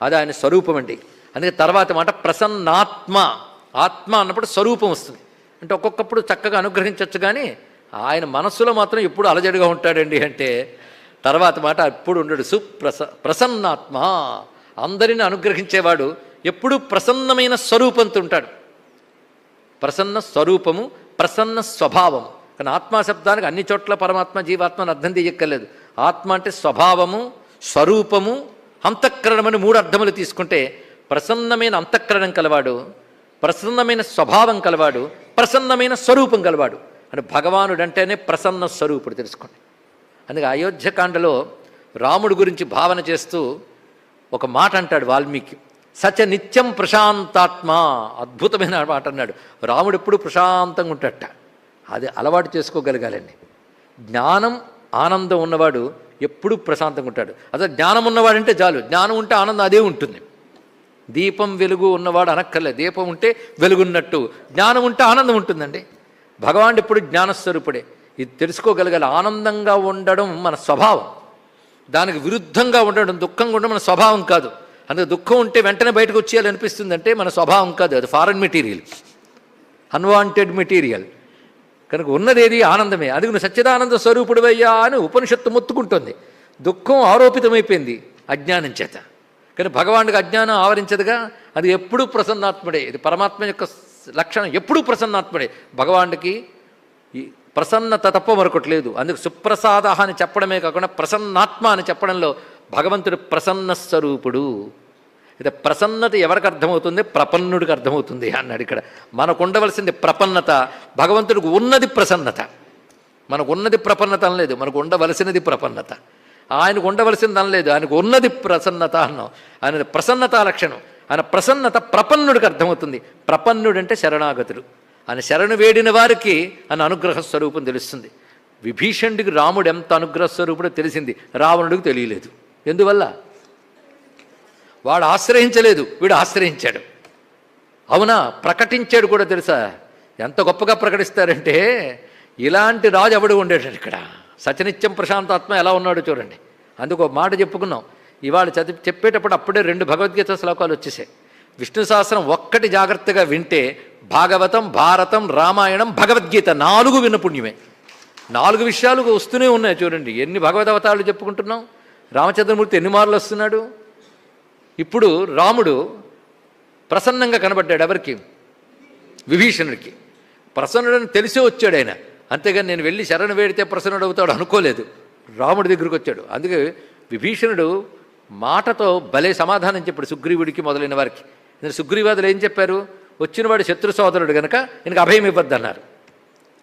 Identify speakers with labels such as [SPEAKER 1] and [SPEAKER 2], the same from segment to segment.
[SPEAKER 1] అది ఆయన స్వరూపం అండి. అందుకే తర్వాత మాట ప్రసన్నాత్మ. ఆత్మ అన్నప్పుడు స్వరూపం వస్తుంది. అంటే ఒక్కొక్కప్పుడు చక్కగా అనుగ్రహించవచ్చు, కానీ ఆయన మనస్సులో మాత్రం ఎప్పుడు అలజడిగా ఉంటాడండి. అంటే తర్వాత మాట ఎప్పుడు ఉండడు. ప్రసన్నాత్మ, అందరిని అనుగ్రహించేవాడు, ఎప్పుడూ ప్రసన్నమైన స్వరూపంతో ఉంటాడు. ప్రసన్న స్వరూపము, ప్రసన్న స్వభావం. కానీ ఆత్మశబ్దానికి అన్ని చోట్ల పరమాత్మ జీవాత్మని అర్థం తీయక్కర్లేదు. ఆత్మ అంటే స్వభావము, స్వరూపము, అంతఃకరణమని 3 అర్థములు తీసుకుంటే ప్రసన్నమైన అంతఃకరణం కలవాడు, ప్రసన్నమైన స్వభావం కలవాడు, ప్రసన్నమైన స్వరూపం కలవాడు. అంటే భగవానుడు అంటేనే ప్రసన్న స్వరూపుడు, తెలుసుకోండి. అందుకే అయోధ్యకాండలో రాముడి గురించి భావన చేస్తూ ఒక మాట అంటాడు వాల్మీకి, సచ నిత్యం ప్రశాంతాత్మ. అద్భుతమైన మాట అన్నాడు. రాముడు ఎప్పుడు ప్రశాంతంగా ఉంటాడట. అది అలవాటు చేసుకోగలగాలండి. జ్ఞానం ఆనందం ఉన్నవాడు ఎప్పుడూ ప్రశాంతంగా ఉంటాడు. అదే జ్ఞానం ఉన్నవాడంటే చాలు, జ్ఞానం ఉంటే ఆనందం అదే ఉంటుంది. దీపం వెలుగు ఉన్నవాడు అనక్కర్లేదు, దీపం ఉంటే వెలుగున్నట్టు. జ్ఞానం ఉంటే ఆనందం ఉంటుందండి. భగవానుడు ఎప్పుడు జ్ఞానస్వరూపుడే. ఇది తెలుసుకోగలగాలి. ఆనందంగా ఉండడం మన స్వభావం, దానికి విరుద్ధంగా ఉండడం, దుఃఖంగా ఉండడం మన స్వభావం కాదు. అందుకే దుఃఖం ఉంటే వెంటనే బయటకు వచ్చేయాలి అనిపిస్తుంది అంటే మన స్వభావం కాదు, అది ఫారెన్ మెటీరియల్, అన్వాంటెడ్ మెటీరియల్. కనుక ఉన్నదేది ఆనందమే. అది నువ్వు సచ్చిదానంద స్వరూపుడువయ్యా అని ఉపనిషత్తు మొత్తుకుంటుంది. దుఃఖం ఆరోపితమైపోయింది అజ్ఞానం చేత. కానీ భగవానుడికి అజ్ఞానం ఆవరించదుగా, అది ఎప్పుడూ ప్రసన్నాత్ముడే. ఇది పరమాత్మ యొక్క లక్షణం, ఎప్పుడూ ప్రసన్నాత్ముడే. భగవానుడికి ఈ ప్రసన్నత తప్ప మరొకటి లేదు. అందుకు సుప్రసాద అని చెప్పడమే కాకుండా ప్రసన్నాత్మ అని చెప్పడంలో భగవంతుడు ప్రసన్న స్వరూపుడు. ఇది ప్రసన్నత ఎవరికి అర్థమవుతుంది? ప్రపన్నుడికి అర్థమవుతుంది అన్నాడు. ఇక్కడ మనకు ఉండవలసింది ప్రపన్నత, భగవంతుడికి ఉన్నది ప్రసన్నత. మనకు ఉన్నది ప్రపన్నత అనలేదు, మనకు ఉండవలసినది ప్రపన్నత. ఆయనకు ఉండవలసింది అనలేదు, ఆయనకు ఉన్నది ప్రసన్నత అన్నాం. ఆయన ప్రసన్నత లక్షణం. ఆయన ప్రసన్నత ప్రపన్నుడికి అర్థమవుతుంది. ప్రపన్నుడు అంటే శరణాగతుడు. ఆయన శరణు వేడిన వారికి ఆయన అనుగ్రహ స్వరూపం తెలుస్తుంది. విభీషణుడికి రాముడు ఎంత అనుగ్రహ స్వరూపుడో తెలిసింది, రావణుడికి తెలియలేదు. ఎందువల్ల? వాడు ఆశ్రయించలేదు, వీడు ఆశ్రయించాడు. అవునా, ప్రకటించాడు కూడా. తెలుసా ఎంత గొప్పగా ప్రకటిస్తారంటే, ఇలాంటి రాజు ఎవడు ఉండేటాడు ఇక్కడ. సచనిత్యం ప్రశాంతాత్మ ఎలా ఉన్నాడో చూడండి. అందుకు ఒక మాట చెప్పుకున్నాం. ఇవాళ చెప్పేటప్పుడు అప్పుడే 2 భగవద్గీత శ్లోకాలు వచ్చేసాయి. విష్ణు సహస్రం ఒక్కటి జాగ్రత్తగా వింటే భాగవతం, భారతం, రామాయణం, భగవద్గీత 4 విన్న పుణ్యమే. 4 విషయాలు వస్తూనే ఉన్నాయి చూడండి. ఎన్ని భగవదవతారాలు చెప్పుకుంటున్నాం. రామచంద్రమూర్తి ఎన్ని మార్లు వస్తున్నాడు. ఇప్పుడు రాముడు ప్రసన్నంగా కనబడ్డాడు. ఎవరికి? విభీషణుడికి. ప్రసన్నుడని తెలిసే వచ్చాడు ఆయన. అంతేగాని నేను వెళ్ళి శరణు వేడితే ప్రసన్నుడు అవుతాడు అనుకోలేదు. రాముడి దగ్గరికి వచ్చాడు. అందుకే విభీషణుడు మాటతో భలే సమాధానం చెప్పాడు సుగ్రీవుడికి మొదలైన వారికి. సుగ్రీవాదులు ఏం చెప్పారు? వచ్చినవాడు శత్రు సోదరుడు కనుక ఈయనకు అభయం ఇవ్వద్దన్నారు.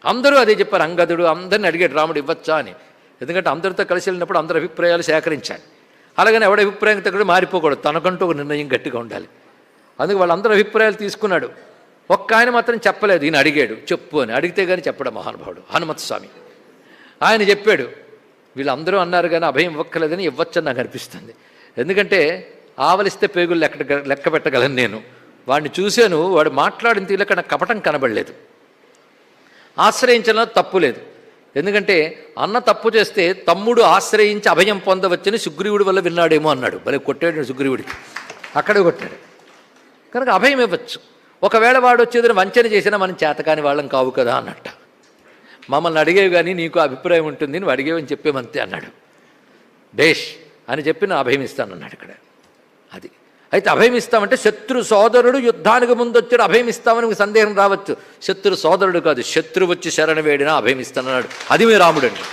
[SPEAKER 1] అందరూ అదే చెప్పారు. అంగదుడు అందరిని అడిగాడు రాముడు ఇవ్వచ్చా అని. ఎందుకంటే అందరితో కలిసి వెళ్ళినప్పుడు అందరి అభిప్రాయాలు సేకరించాలి. అలాగని ఎవడ అభిప్రాయం తగ్గడం మారిపోకూడదు, తనకంటూ ఒక నిర్ణయం గట్టిగా ఉండాలి. అందుకు వాళ్ళందరూ అభిప్రాయాలు తీసుకున్నాడు. ఒక్క ఆయన మాత్రం చెప్పలేదు. ఈయన అడిగాడు, చెప్పు అని. అడిగితే కానీ చెప్పడం మహానుభావుడు హనుమత్ స్వామి. ఆయన చెప్పాడు. వీళ్ళందరూ అన్నారు కానీ అభయం ఇవ్వక్కలేదని ఇవ్వచ్చని నాకు అనిపిస్తుంది. ఎందుకంటే ఆవలిస్తే పేగులు లెక్క పెట్టగలను నేను. వాడిని చూశాను, వాడు మాట్లాడిన తీలక నాకు కపటం కనబడలేదు. ఆశ్రయించడంలో తప్పు లేదు. ఎందుకంటే అన్న తప్పు చేస్తే తమ్ముడు ఆశ్రయించి అభయం పొందవచ్చని సుగ్రీవుడి వల్ల విన్నాడేమో అన్నాడు. భలే కొట్టాడు సుగ్రీవుడికి, అక్కడే కొట్టాడు. కనుక అభయం ఇవ్వచ్చు. ఒకవేళ వాడు వచ్చేదని వంచన చేసినా మనం చేతకాని వాళ్ళం కావు కదా అన్నట్ట. మమ్మల్ని అడిగేవి కానీ నీకు అభిప్రాయం ఉంటుంది, నువ్వు అడిగేవని చెప్పేమంతే అన్నాడు. డేష్ అని చెప్పి నా అభయం ఇస్తానన్నాడు ఇక్కడ. అది అయితే అభయం ఇస్తామంటే శత్రు సోదరుడు యుద్ధానికి ముందు వచ్చాడు అభయం ఇస్తామని సందేహం రావచ్చు. శత్రు సోదరుడు కాదు, శత్రువు వచ్చి శరణ వేడినా అభయం ఇస్తానన్నాడు. అది మీ రాముడు అండి.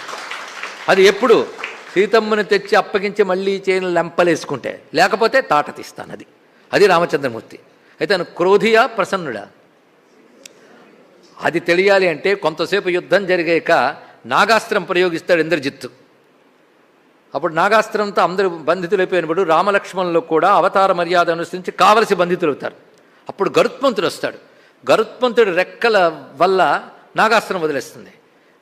[SPEAKER 1] అది ఎప్పుడు? సీతమ్మని తెచ్చి అప్పగించి మళ్ళీ చేయని లెంపలేసుకుంటే, లేకపోతే తాట తీస్తాను. అది రామచంద్రమూర్తి. అయితే ఆయన క్రోధియా ప్రసన్నుడా? అది తెలియాలి అంటే కొంతసేపు యుద్ధం జరిగాక నాగాస్త్రం ప్రయోగిస్తాడు ఇంద్రజిత్తు. అప్పుడు నాగాస్త్రంతో అందరూ బంధితులు అయిపోయినప్పుడు రామలక్ష్మణులు కూడా అవతార మర్యాద అనుసరించి కావలసి బంధితులు అవుతారు. అప్పుడు గరుత్మంతుడు వస్తాడు. గరుత్మంతుడి రెక్కల వల్ల నాగాస్త్రం వదిలేస్తుంది.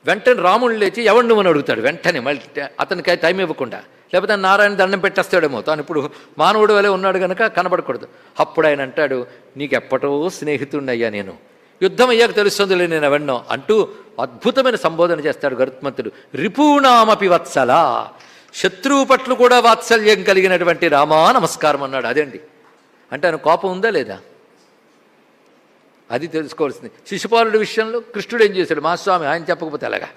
[SPEAKER 1] వెంటనే రాముడు లేచి ఎవడు నువ్వు అడుగుతాడు. వెంటనే మళ్ళీ అతనికి టైం ఇవ్వకుండా, లేకపోతే నారాయణ దండం పెట్టేస్తాడేమో. తాను ఇప్పుడు మానవుడు వలె ఉన్నాడు కనుక కనబడకూడదు. అప్పుడు ఆయన అంటాడు, నీకెప్పటో స్నేహితుడిని అయ్యా నేను, యుద్ధం అయ్యాక తెలుస్తుందిలే నేను ఎవన్నో అంటూ అద్భుతమైన సంబోధన చేస్తాడు గరుత్మంతుడు. రిపూణామపి వత్సల, శత్రువు పట్ల కూడా వాత్సల్యం కలిగినటువంటి రామా నమస్కారం అన్నాడు. అదండి అంటే ఆయన కోపం ఉందా లేదా అది తెలుసుకోవాల్సింది. శిశుపాలుడి విషయంలో కృష్ణుడు ఏం చేశాడు? మా స్వామి ఆయన చెప్పకపోతే ఎలాగా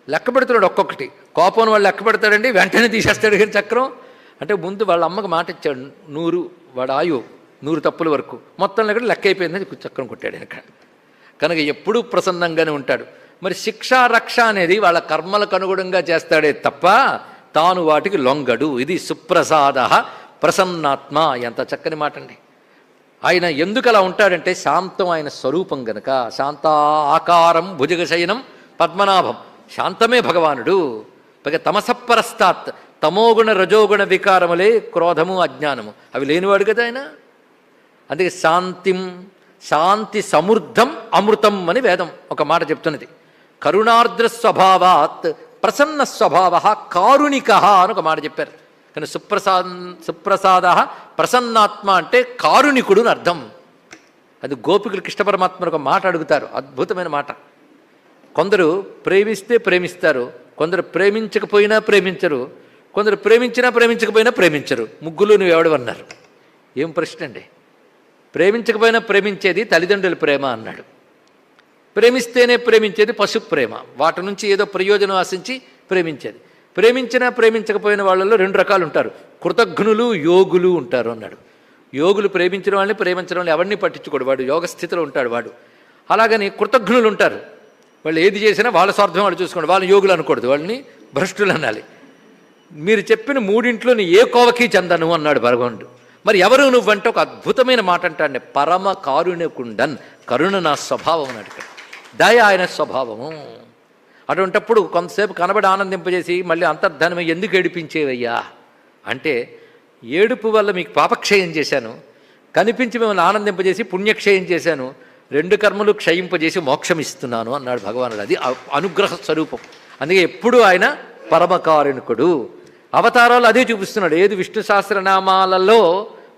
[SPEAKER 1] లెక్క పెడుతున్నాడు ఒక్కొక్కటి. కోపం వాళ్ళు లెక్క పెడతాడండి, వెంటనే తీసేస్తాడు కానీ చక్రం. అంటే ముందు వాళ్ళ అమ్మకి మాట ఇచ్చాడు 100 వాడు ఆయు 100 తప్పుల వరకు మొత్తం లెక్క అయిపోయిందని చక్రం కొట్టాడు ఆయన. కనుక ఎప్పుడూ ప్రసన్నంగానే ఉంటాడు. మరి శిక్ష రక్ష అనేది వాళ్ళ కర్మలకు అనుగుణంగా చేస్తాడే తప్ప తాను వాటికి లొంగడు. ఇది సుప్రసాద ప్రసన్నాత్మ. ఎంత చక్కని మాట అండి. ఆయన ఎందుకు అలా ఉంటాడంటే శాంతం ఆయన స్వరూపం గనక. శాంత ఆకారం భుజగశయనం పద్మనాభం. శాంతమే భగవానుడు. పైగా తమసపరస్తాత్ తమోగుణ రజోగుణ వికారములే క్రోధము అజ్ఞానము అవి లేనివాడు కదా ఆయన. అందుకే శాంతి సమృద్ధం అమృతం అని వేదం ఒక మాట చెప్తున్నది. కరుణార్ద్ర స్వభావాత్ ప్రసన్న స్వభావ కారుణిక అని ఒక మాట చెప్పారు. కానీ సుప్రసాద ప్రసన్నాత్మ అంటే కారుణికుడు అని అర్థం. అది గోపికులు కృష్ణ పరమాత్మను ఒక మాట అడుగుతారు, అద్భుతమైన మాట. కొందరు ప్రేమిస్తే ప్రేమిస్తారు, కొందరు ప్రేమించకపోయినా ప్రేమించరు, కొందరు ప్రేమించినా ప్రేమించకపోయినా ప్రేమించరు. ముగ్గులు నువ్వు ఎవడు అన్నారు. ఏం ప్రశ్న అండి. ప్రేమించకపోయినా ప్రేమించేది తల్లిదండ్రుల ప్రేమ అన్నాడు. ప్రేమిస్తేనే ప్రేమించేది పశు ప్రేమ, వాటి నుంచి ఏదో ప్రయోజనం ఆశించి ప్రేమించేది. ప్రేమించినా ప్రేమించకపోయిన వాళ్ళలో 2 రకాలు ఉంటారు, కృతఘ్నులు యోగులు ఉంటారు అన్నాడు. యోగులు ప్రేమించిన వాళ్ళని ప్రేమించడం వాళ్ళని ఎవరిని పట్టించుకోడు, వాడు యోగ స్థితిలో ఉంటాడు వాడు. అలాగని కృతఘ్నులు ఉంటారు, వాళ్ళు ఏది చేసినా వాళ్ళ స్వార్థం వాళ్ళు చూసుకోండి, వాళ్ళని యోగులు అనకూడదు, వాళ్ళని భ్రష్టులు అనాలి. మీరు చెప్పిన 3 నీ ఏ కోవకి చెందను అన్నాడు భగవానుడు. మరి ఎవరు నువ్వంటే ఒక అద్భుతమైన మాట అంటాడు, పరమ కారుణ్యకుండన్. కరుణ నా స్వభావం అన్నాడు. ఇక్కడ దయ ఆయన స్వభావము. అటువంటప్పుడు కొంతసేపు కనబడి ఆనందింపజేసి మళ్ళీ అంతర్ధానమై ఎందుకు ఏడిపించేవయ్యా అంటే, ఏడుపు వల్ల మీకు పాపక్షయం చేశాను, కనిపించి మిమ్మల్ని ఆనందింపజేసి పుణ్యక్షయం చేశాను, 2 కర్మలు క్షయింపజేసి మోక్షం ఇస్తున్నాను అన్నాడు భగవానుడు. అది అనుగ్రహ స్వరూపం. అందుకే ఎప్పుడూ ఆయన పరమకారుణికుడు. అవతారాలు అదే చూపిస్తున్నాడు. ఏది విష్ణు సహస్రనామాలలో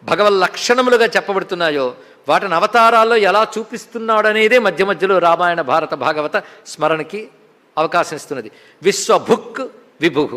[SPEAKER 1] భగవల్ లక్షణములుగా చెప్పబడుతున్నాయో వాటిని అవతారాల్లో ఎలా చూపిస్తున్నాడనేదే మధ్య మధ్యలో రామాయణ భారత భాగవత స్మరణకి అవకాశం ఇస్తున్నది. విశ్వభుక్ విభుః